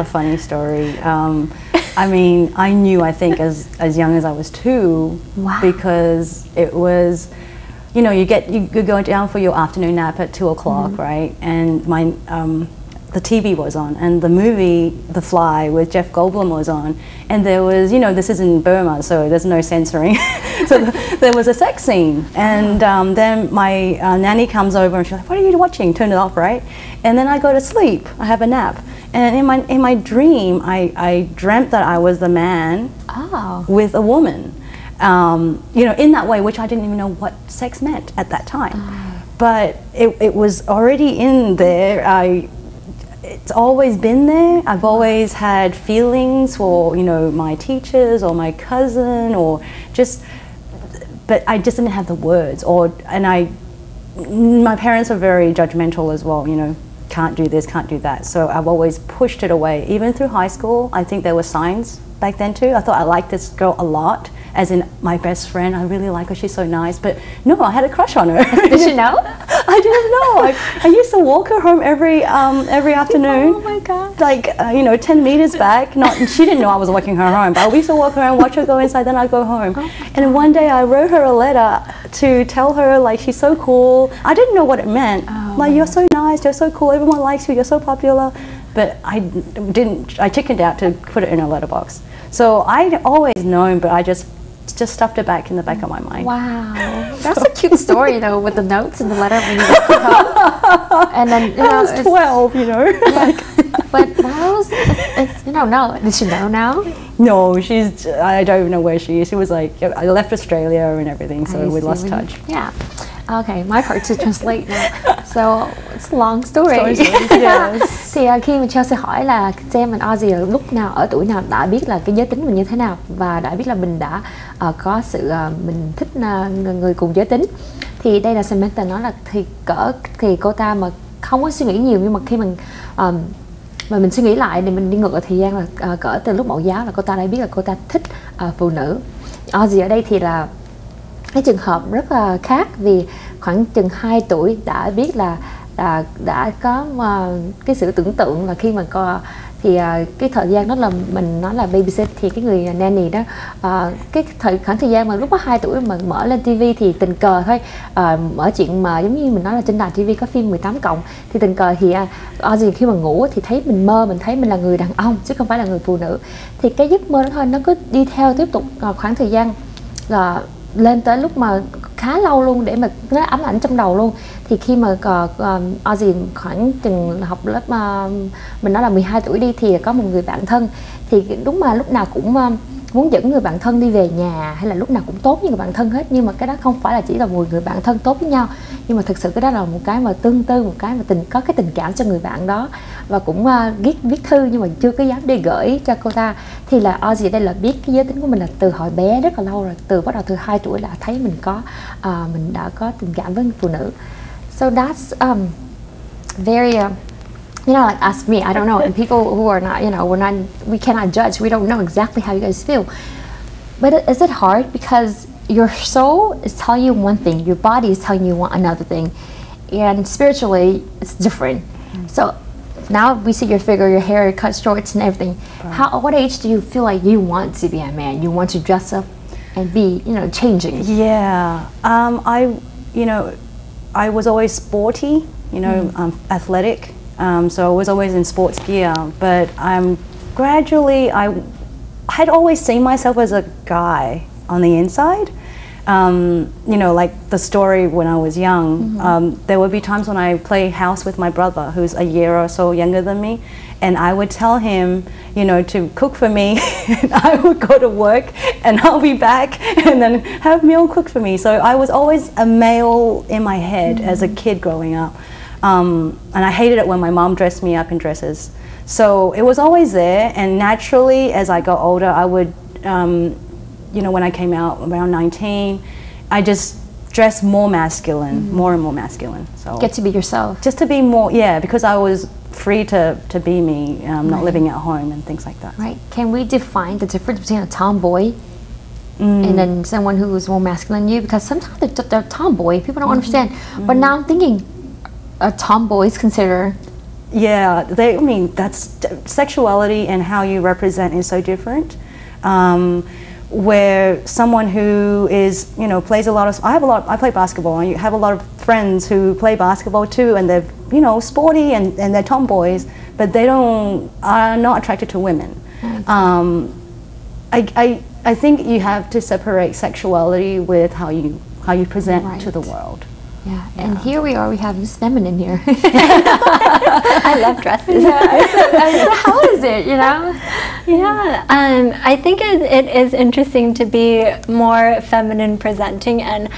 funny story. I mean, I knew, I think, as young as I was 2, Wow. because it was, you know, you go down for your afternoon nap at 2 o'clock, right? And the TV was on, and the movie The Fly with Jeff Goldblum was on, and there was, you know, this is in Burma, so there's no censoring. So there was a sex scene, and then my nanny comes over and she's like, "What are you watching?" Turn it off, right? And then I go to sleep. I have a nap, and in my dream, I dreamt that I was the man with a woman, you know, in that way, which I didn't even know what sex meant at that time, but it was already in there. It's always been there. I've always had feelings for, you know, my teachers or my cousin, or just, but I just didn't have the words. My parents are very judgmental as well, you know, can't do this, can't do that. So I've always pushed it away. Even through high school, I think there were signs back then too. I thought I liked this girl a lot, as in my best friend. I really like her, she's so nice. But no, I had a crush on her. Did she know? I didn't know. I used to walk her home every afternoon. Oh my God. Like, you know, 10 meters back. She didn't know I was walking her home, but we used to walk her and watch her go inside, then I'd go home. And one day I wrote her a letter to tell her, like, she's so cool. I didn't know what it meant. Like, you're so nice, you're so cool, everyone likes you, you're so popular. But I chickened out to put it in a letterbox. So I'd always known, but I just stuffed it back in the back of my mind. Wow, that's a cute story though, with the notes and the letter when you were home. And then, you know, I was 12, you know. Yeah, but that was, you know, no. Did she know now? No, I don't even know where she is. She was like, I left Australia and everything, so we lost touch. Yeah. Okay, my part to translate now. So it's a long story. Yes. Thì khi mà Chelsea hỏi là Jem and Aussie lúc nào, ở tuổi nào đã biết là cái giới tính mình như thế nào, và đã biết là mình đã có sự mình thích người cùng giới tính, thì đây là Samantha nói là thì cô ta mà không có suy nghĩ nhiều, nhưng mà khi mình mà mình suy nghĩ lại thì mình đi ngược thời gian là cỡ từ lúc mẫu giáo là cô ta đã biết là cô ta thích phụ nữ. Aussie ở đây thì là cái trường hợp rất là khác, vì khoảng chừng 2 tuổi đã biết là đã có cái sự tưởng tượng là khi mà thì cái thời gian đó là mình nói là babysit, thì cái người nanny đó cái khoảng thời gian mà lúc đó 2 tuổi mà mở lên TV thì tình cờ thôi, mở chuyện mà giống như mình nói là trên đài TV có phim 18+, thì tình cờ thì Aussie khi mà ngủ thì thấy mình mơ, mình thấy mình là người đàn ông chứ không phải là người phụ nữ, thì cái giấc mơ đó thôi nó cứ đi theo tiếp tục khoảng thời gian là lên tới lúc mà khá lâu luôn, để mà nó ám ảnh trong đầu luôn. Thì khi mà Aussie khoảng chừng học lớp mình nói là 12 tuổi đi, thì có một người bạn thân, thì đúng mà lúc nào cũng muốn dẫn người bạn thân đi về nhà, hay là lúc nào cũng tốt với người bạn thân hết, nhưng mà cái đó không phải là chỉ là một người bạn thân tốt với nhau, nhưng mà thực sự cái đó là một cái mà tương tư, một cái mà có cái tình cảm cho người bạn đó, và cũng viết thư nhưng mà chưa có dám đi gửi cho cô ta. Thì là Aussie đây là biết cái giới tính của mình là từ hồi bé rất là lâu rồi, bắt đầu từ 2 tuổi là thấy mình mình đã có tình cảm với phụ nữ. So that's very you know, like ask me, I don't know, and people who are not, you know, we cannot judge, we don't know exactly how you guys feel. But is it hard because your soul is telling you one thing, your body is telling you another thing, and spiritually it's different. So now we see your figure, your hair cut short and everything. Right. What age do you feel like you want to be a man? You want to dress up and be, you know, changing? Yeah, I was always sporty, you know, athletic. So I was always in sports gear, but gradually I had always seen myself as a guy on the inside. You know, like the story when I was young, there would be times when I play house with my brother, who's a year or so younger than me, and I would tell him, you know, to cook for me, and I would go to work, and I'll be back, and then have meal cooked for me. So I was always a male in my head as a kid growing up. And I hated it when my mom dressed me up in dresses. So it was always there, and naturally as I got older I would, you know, when I came out around 19, I just dressed more masculine, more and more masculine. So get to be yourself. Just to be more, yeah, because I was free to be me, not living at home and things like that. Right. Can we define the difference between a tomboy and then someone who is more masculine than you? Because sometimes they're tomboy, people don't understand. But now I'm thinking, a tomboy is considered Yeah, I mean, that's sexuality and how you represent is so different. Where someone who is, you know, plays a lot of, I play basketball, and you have a lot of friends who play basketball too, and they're, you know, sporty and they're tomboys, but they are not attracted to women. I think you have to separate sexuality with how you present to the world. Yeah, and here we are, we have Miss Feminine here. I love dresses. So how is it, you know? Yeah, I think it is interesting to be more feminine presenting, and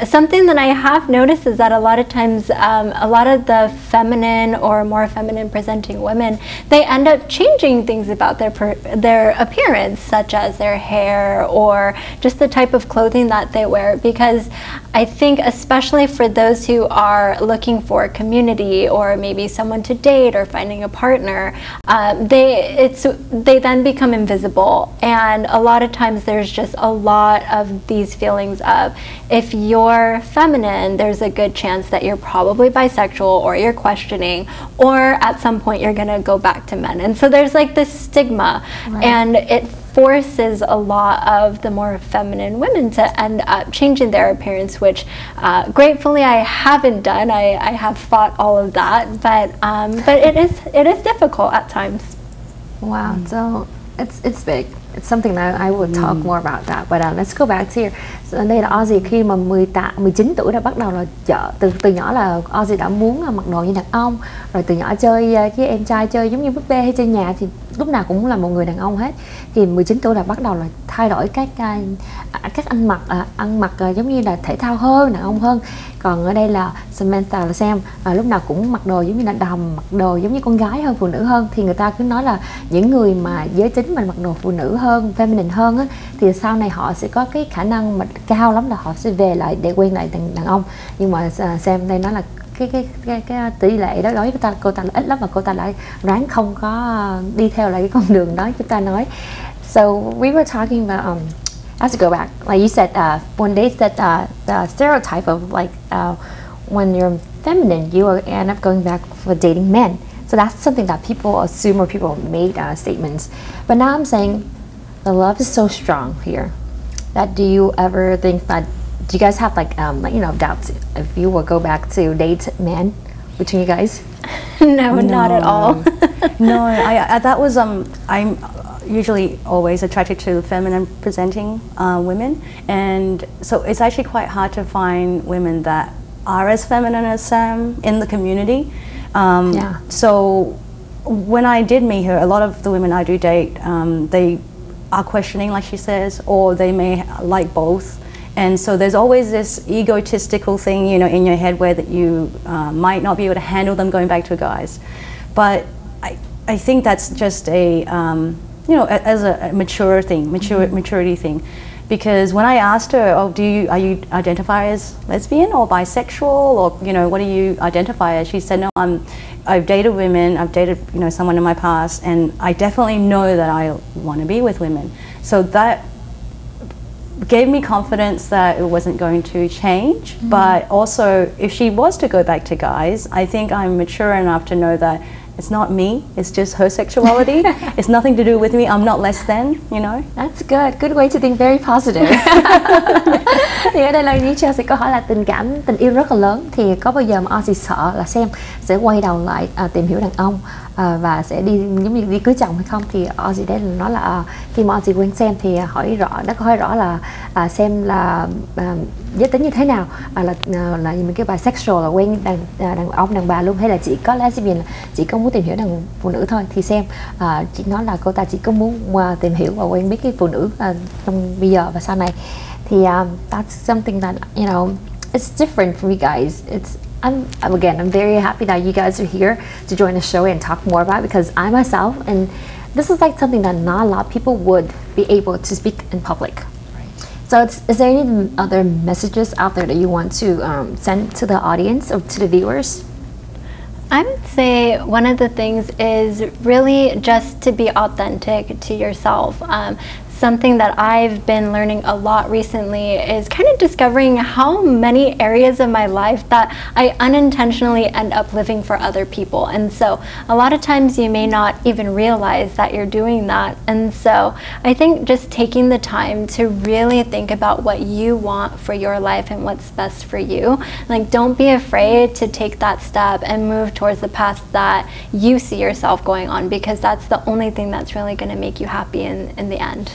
something that I have noticed is that a lot of times a lot of the feminine or more feminine presenting women, they end up changing things about their appearance, such as their hair or just the type of clothing that they wear, because I think especially for those who are looking for a community or maybe someone to date or finding a partner, they then become invisible, and a lot of times there's just a lot of these feelings of, if you're feminine, there's a good chance that you're probably bisexual, or you're questioning, or at some point you're gonna go back to men. And so there's like this stigma, and it forces a lot of the more feminine women to end up changing their appearance, which gratefully I haven't done. I have fought all of that, but it is difficult at times. Wow, so it's big. It's something that I would talk more about that. But let's go back here. Đây là Aussie khi mà 19 tuổi đã bắt đầu là từ nhỏ là Aussie đã muốn mặc đồ như đàn ông, rồi từ nhỏ chơi với em trai, chơi giống như búp bê hay chơi nhà thì lúc nào cũng là một người đàn ông hết. Thì 19 tuổi là bắt đầu là thay đổi cách ăn mặc giống như là thể thao hơn, đàn ông hơn. Còn ở đây là Samantha là Sam, lúc nào cũng mặc đồ giống như là đầm, mặc đồ giống như con gái hơn, phụ nữ hơn. Thì người ta cứ nói là những người mà giới tính mà mặc đồ phụ nữ hơn, feminine hơn á, thì sau này họ sẽ có cái khả năng mà cao lắm là họ sẽ về lại để quen lại đàn ông. Nhưng mà Sam đây nói là cái tỷ lệ đó đối với cô ta là ít lắm, và cô ta lại ráng không có đi theo lại cái con đường đó chúng ta nói. So we were talking about I have to go back. Like you said, when they said the stereotype of like when you're feminine, you end up going back for dating men. So that's something that people assume, or people made statements. But now I'm saying the love is so strong here. That do you ever think that? Do you guys have like you know, doubts if you will go back to date men between you guys? No, not at all. No, that was I'm usually always attracted to feminine presenting women, and so it's actually quite hard to find women that are as feminine as Sam in the community. So when I did meet her, a lot of the women I do date, they are questioning, like she says, or they may like both. And so there's always this egotistical thing, you know, in your head where that you might not be able to handle them going back to guys. But I think that's just a you know, as a mature thing, maturity thing. Because when I asked her, oh, are you identify as lesbian or bisexual, or, you know, what do you identify as? She said, no, I've dated women, I've dated, you know, someone in my past, and I definitely know that I want to be with women. So that gave me confidence that it wasn't going to change. But also, if she was to go back to guys, I think I'm mature enough to know that it's not me, it's just her sexuality. It's nothing to do with me, I'm not less than, you know. That's good way to think, very positive. Thì ở đây là như Chelsea câu hỏi là tình yêu rất là lớn, thì có bao giờ mà Aussie sợ là Sam sẽ quay đầu lại tìm hiểu đàn ông và sẽ đi giống như đi cưới chồng hay không? Thì Aussie đấy là nói là khi mà Aussie quen Sam thì đã hỏi rõ là Sam là giới tính như thế nào, là mình cái bisexual là quen đàn ông đàn bà luôn, hay là chỉ có lesbian, chỉ có muốn tìm hiểu đàn phụ nữ thôi. Thì Sam chỉ nói là cô ta chỉ có muốn tìm hiểu và quen biết cái phụ nữ trong bây giờ và sau này. Thì that's something that, you know, it's different for you guys. I'm very happy that you guys are here to join the show and talk more about it, because I myself, and this is like something that not a lot of people would be able to speak in public. So is there any other messages out there that you want to send to the audience or to the viewers? I would say one of the things is really just to be authentic to yourself. something that I've been learning a lot recently is kind of discovering how many areas of my life that I unintentionally end up living for other people. And so a lot of times you may not even realize that you're doing that. And so I think just taking the time to really think about what you want for your life and what's best for you. Like, don't be afraid to take that step and move towards the path that you see yourself going on, because that's the only thing that's really going to make you happy in the end.